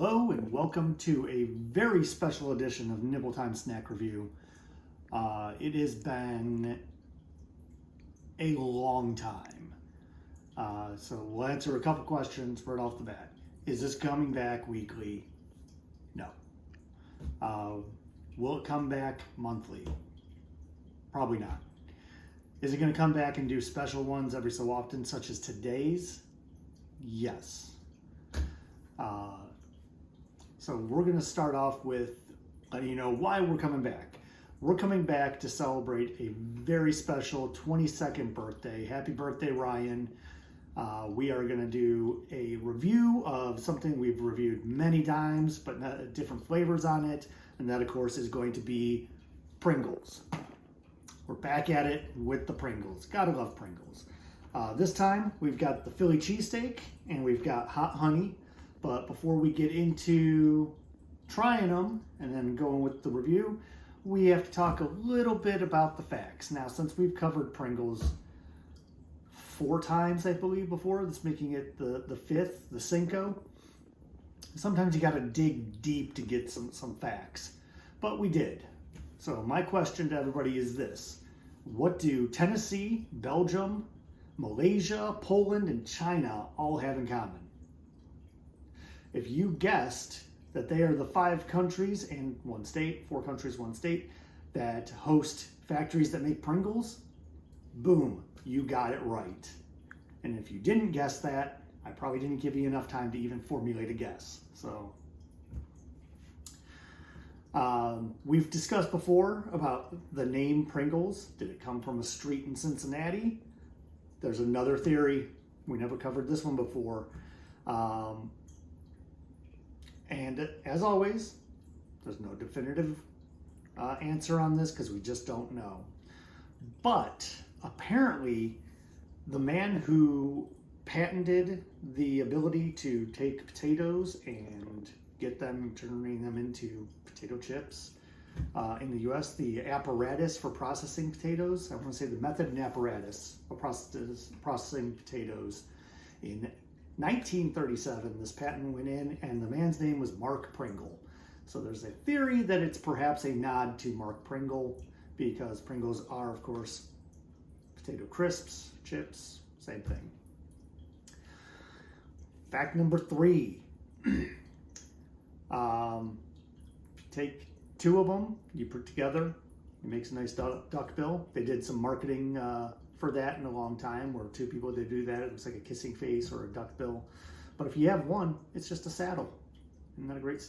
Hello and welcome to a very special edition of Nibble Time Snack Review. It has been a long time. So we'll answer a couple questions right off the bat. Is this coming back weekly? No. Will it come back monthly? Probably not. Is it going to come back and do special ones every so often, such as today's? Yes. So we're going to start off with letting you know why we're coming back. We're coming back to celebrate a very special 22nd birthday. Happy birthday, Ryan. We are going to do a review of something we've reviewed many times, but different flavors on it. And that, of course, is going to be Pringles. We're back at it with the Pringles. Gotta love Pringles. This time, we've got the Philly cheesesteak and we've got hot honey. But before we get into trying them and then going with the review, we have to talk a little bit about the facts. Now, since we've covered Pringles 4 times, I believe, before, that's making it the 5th, the Cinco. Sometimes you got to dig deep to get some facts, but we did. So my question to everybody is this: what do Tennessee, Belgium, Malaysia, Poland, and China all have in common? If you guessed that they are the 5 countries and 1 state, 4 countries, 1 state, that host factories that make Pringles, boom, you got it right. And if you didn't guess that, I probably didn't give you enough time to even formulate a guess. So we've discussed before about the name Pringles. Did it come from a street in Cincinnati? There's another theory. We never covered this one before. And as always, there's no definitive answer on this because we just don't know. But apparently, the man who patented the ability to take potatoes and get them, turning them into potato chips in the US, the apparatus for processing potatoes, I want to say the method and apparatus for processing potatoes in 1937, this patent went in, and the man's name was Mark Pringle. So there's a theory that it's perhaps a nod to Mark Pringle, because Pringles are, of course, potato crisps, chips, same thing. Fact number 3. Take 2 of them, you put together, it makes a nice duck bill. They did some marketing for that in a long time, where 2 people did do that. It looks like a kissing face or a duck bill. But if you have one, it's just a saddle. Isn't that a great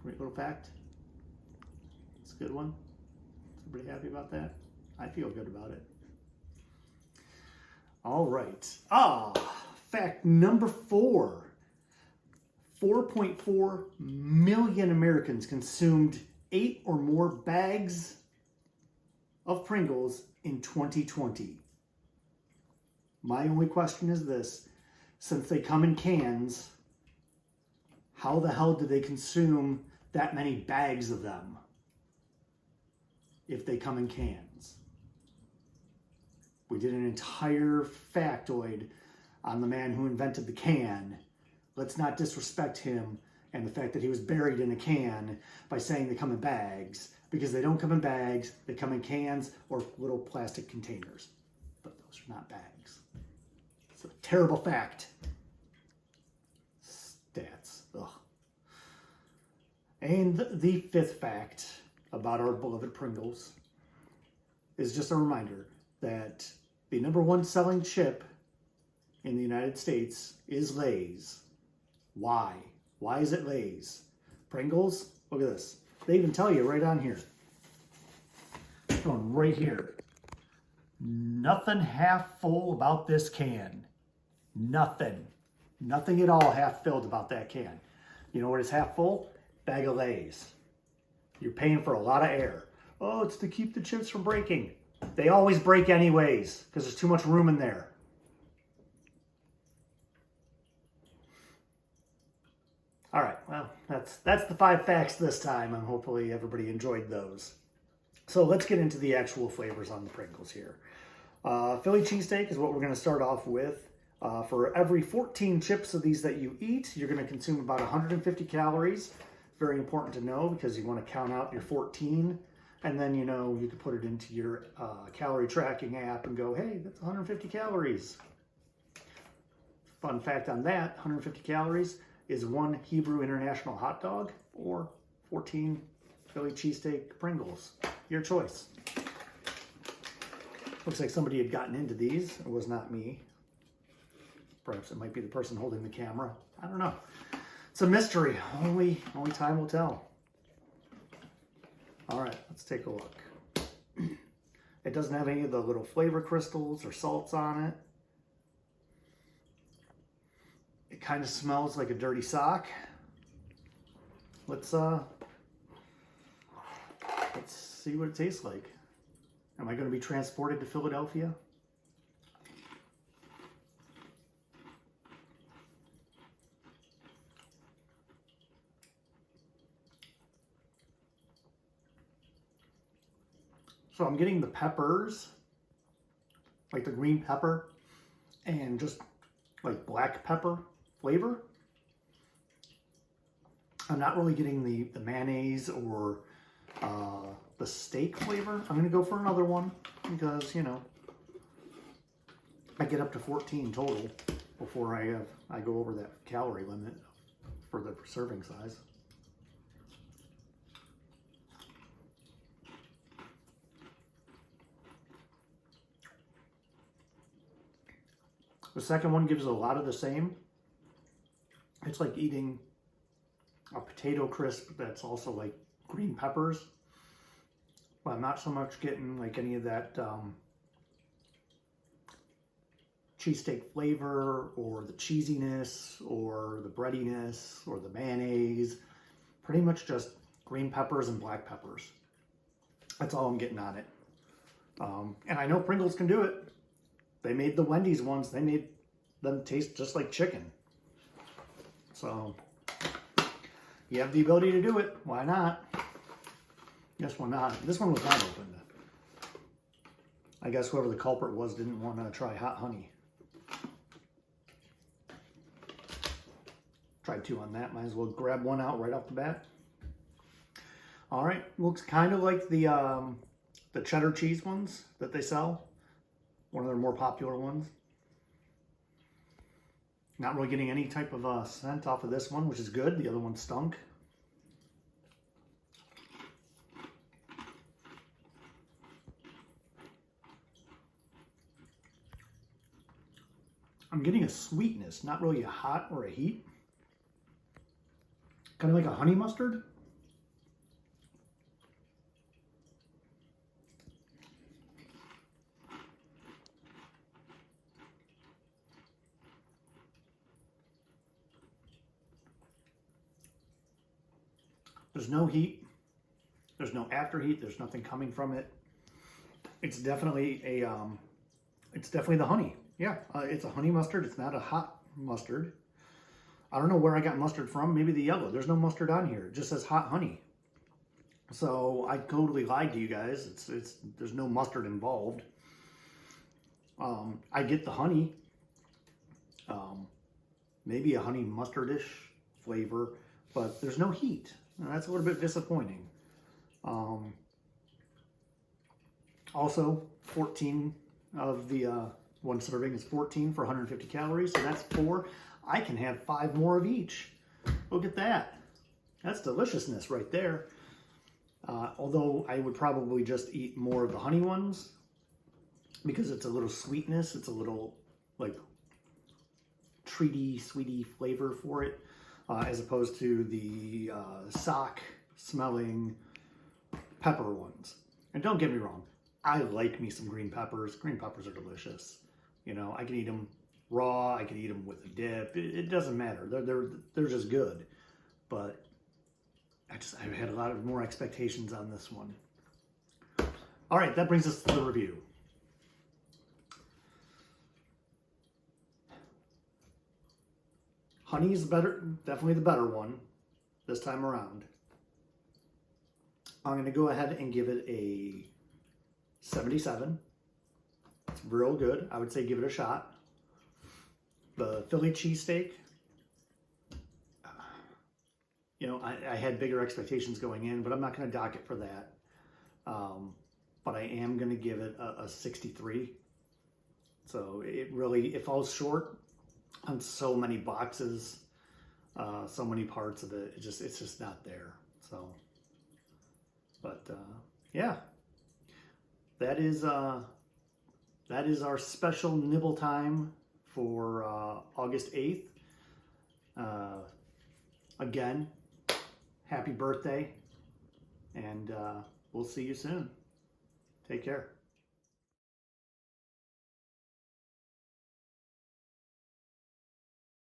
little fact? It's a good one. Is everybody happy about that? I feel good about it. All right. Fact number 4. 4.4 million Americans consumed 8 or more bags of Pringles in 2020. My only question is this: since they come in cans, how the hell do they consume that many bags of them if they come in cans? We did an entire factoid on the man who invented the can. Let's not disrespect him and the fact that he was buried in a can by saying they come in bags, because they don't come in bags, they come in cans or little plastic containers. But those are not bags. It's a terrible fact. Stats. Ugh. And the 5th fact about our beloved Pringles is just a reminder that the #1 selling chip in the United States is Lay's. Why? Why is it Lay's? Pringles? Look at this. They even tell you right on here. It's going right here. Nothing half full about this can. Nothing. Nothing at all half filled about that can. You know what is half full? Bag of Lay's. You're paying for a lot of air. Oh, it's to keep the chips from breaking. They always break anyways because there's too much room in there. All right, well, that's the 5 facts this time, and hopefully everybody enjoyed those. So let's get into the actual flavors on the Pringles here. Philly cheesesteak is what we're going to start off with. For every 14 chips of these that you eat, you're going to consume about 150 calories. Very important to know because you want to count out your 14, and then you can put it into your calorie tracking app and go, hey, that's 150 calories. Fun fact on that, 150 calories is one Hebrew International hot dog or 14 Philly cheesesteak Pringles. Your choice. Looks like somebody had gotten into these. It was not me. Perhaps it might be the person holding the camera. I don't know. It's a mystery. Only time will tell. All right, let's take a look. It doesn't have any of the little flavor crystals or salts on it. It kind of smells like a dirty sock. Let's see what it tastes like. Am I going to be transported to Philadelphia? So I'm getting the peppers, like the green pepper, and just like black pepper flavor. I'm not really getting the mayonnaise or the steak flavor. I'm gonna go for another one because, I get up to 14 total before I go over that calorie limit for the serving size. The second one gives a lot of the same. It's like eating a potato crisp that's also like green peppers. But I'm not so much getting like any of that cheesesteak flavor or the cheesiness or the breadiness or the mayonnaise. Pretty much just green peppers and black peppers. That's all I'm getting on it. And I know Pringles can do it. They made the Wendy's ones. They made them taste just like chicken. So you have the ability to do it. Why not? Guess why not? This one was not opened. I guess whoever the culprit was didn't want to try hot honey. Tried two on that. Might as well grab one out right off the bat. All right. Looks kind of like the cheddar cheese ones that they sell. One of their more popular ones. Not really getting any type of scent off of this one, which is good. The other one stunk. I'm getting a sweetness, not really a hot or a heat. Kind of like a honey mustard. There's no heat. There's no after heat. There's nothing coming from it. It's definitely it's definitely the honey. Yeah, it's a honey mustard. It's not a hot mustard. I don't know where I got mustard from. Maybe the yellow. There's no mustard on here. It just says hot honey. So I totally lied to you guys. There's no mustard involved. I get the honey. Maybe a honey mustardish flavor, but there's no heat. And that's a little bit disappointing. Also, 14 of the one serving is 14 for 150 calories, so that's 4. I can have 5 more of each. Look at that. That's deliciousness right there. Although I would probably just eat more of the honey ones because it's a little sweetness. It's a little like treaty, sweetie flavor for it. As opposed to the sock smelling pepper ones. And don't get me wrong, I like me some green peppers. Green peppers are delicious. I can eat them raw. I can eat them with a dip. It doesn't matter. They're just good. But I had a lot of more expectations on this one. All right, that brings us to the review. Honey is definitely the better one this time around. I'm going to go ahead and give it a 77. It's real good. I would say give it a shot. The Philly cheesesteak, you know, I had bigger expectations going in, but I'm not going to dock it for that. But I am going to give it a 63. So it falls short on so many boxes, so many parts of it. It's just not there. So, but yeah, that is our special nibble time for August 8th. Again, happy birthday, and we'll see you soon. Take care.